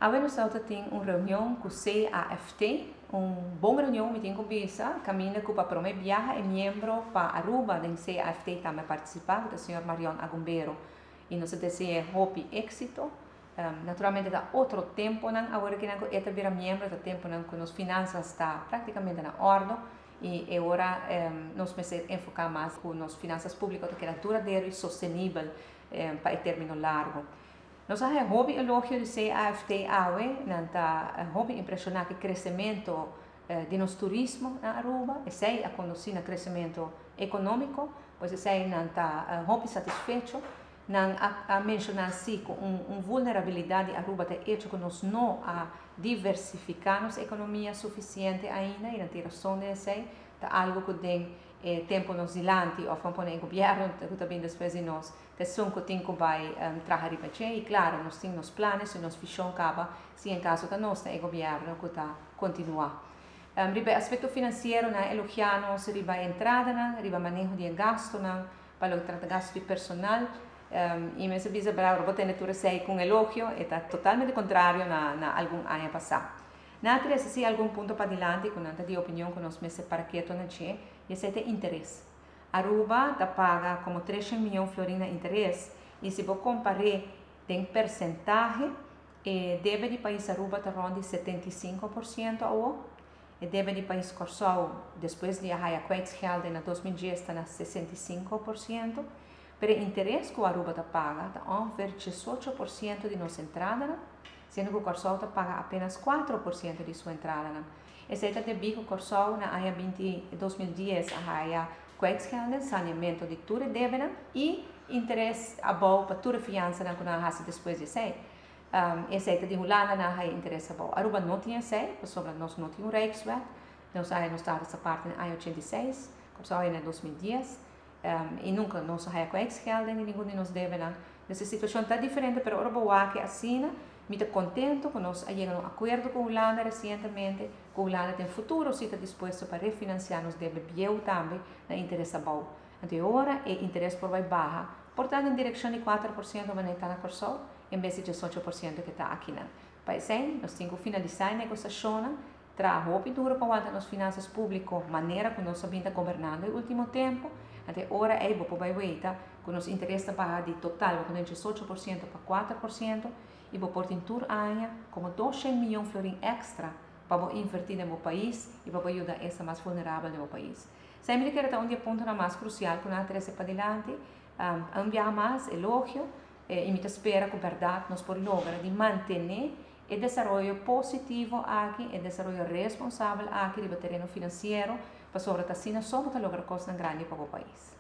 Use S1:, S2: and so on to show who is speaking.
S1: Agora nós temos uma reunião com o CAFT, uma boa reunião que tem com Bisa, caminha para promover viaja e membro para Aruba, da CAFT também participar, do senhor Marion Agumbero, e nós desejamos hope êxito. Naturalmente, dá outro tempo, agora que nós estamos vira membro, dá tempo que as finanças estão praticamente na ordem, e agora nós precisamos enfocar mais nas finanças públicas, que é duradouro e sustentável para o término largo. Nós temos hobby elogio de CAFT AUE, nanta hobby impressionar que crescimento de nos turismo na Aruba, e sei a conduzir no crescimento econômico, pois sei nanta hobby satisfeito, não a mencionar sim uma vulnerabilidade Aruba te hecho que nós não a diversificar nossa economia suficiente ainda, e na tiração de sei, tá algo que tem tempo nos dilante, ou vamos pôr em governo, que também depois de nós, que são que tem que vai trabalhar e claro, nós temos planos e nos visão acaba, se em caso que nós tem governo que está continuar. Riba aspecto financeiro, na elogiamos riba entrada, riba manejo de gasto, para o tratar gasto de personal, e me se visa para o tener sei com elogio, está totalmente contrário na algum ano passado. Nada se algum ponto para adiante, com nada de opinião que nós me separa quieto na che, e esse é interesse. Aruba da paga como 300 milhões de florins de interesse, e se você comparar tem percentagem, deve de país Aruba está ronde 75% ao e deve de país Corsol, depois de a Kwijtsgeld em 2010 está na 65%, pero o interesse que o Aruba está paga está ongeveer 18% de nossa entrada, sendo que o Corsol paga apenas 4% de sua entrada. Esse é o bico Corsol na área 2010, a área Kwijtsgeld, saneamento de tudo débito e interesse a bom para tudo fiança na que depois de sei. Esse é de Holanda na área interesse a bom. Aruba não tinha sei, sobre nós não tinha Rijkswet, nós estava essa parte na área 86, Corsol em 2010. E nunca nós a Kwijtsgeld e nenhum de nós deve. Essa situação está diferente, mas Aruba que assina. Me estou contente que nós chegamos a um acordo com a Holanda recentemente, que a Holanda tem futuro, se está disposto para refinanciar nos deve bem também, na interesse bom. Então, agora, o interesse por vai baixar, portanto, em direção de 4% vai estar na Corsol, em vez de 18% que está aqui. Para isso, nós temos que finalizar a negociação, trabalhar duro para aguentar as finanças públicas, maneira que nós estamos governando no último tempo. Até agora, vai ver que nos interessa pagar de total, de 18% para 4%, e vou pôr em tur año como 200 milhões de florins extra para invertir no país e para ajudar a essa mais vulnerável do país. Sempre que era um ponto mais crucial que nós temos para adelante, enviar mais elogio e me espera que verdade nós podemos lograr de manter o desenvolvimento positivo aqui, o desenvolvimento responsável aqui do terreno financeiro, para sobre a só para lograr coisas grandes para o país.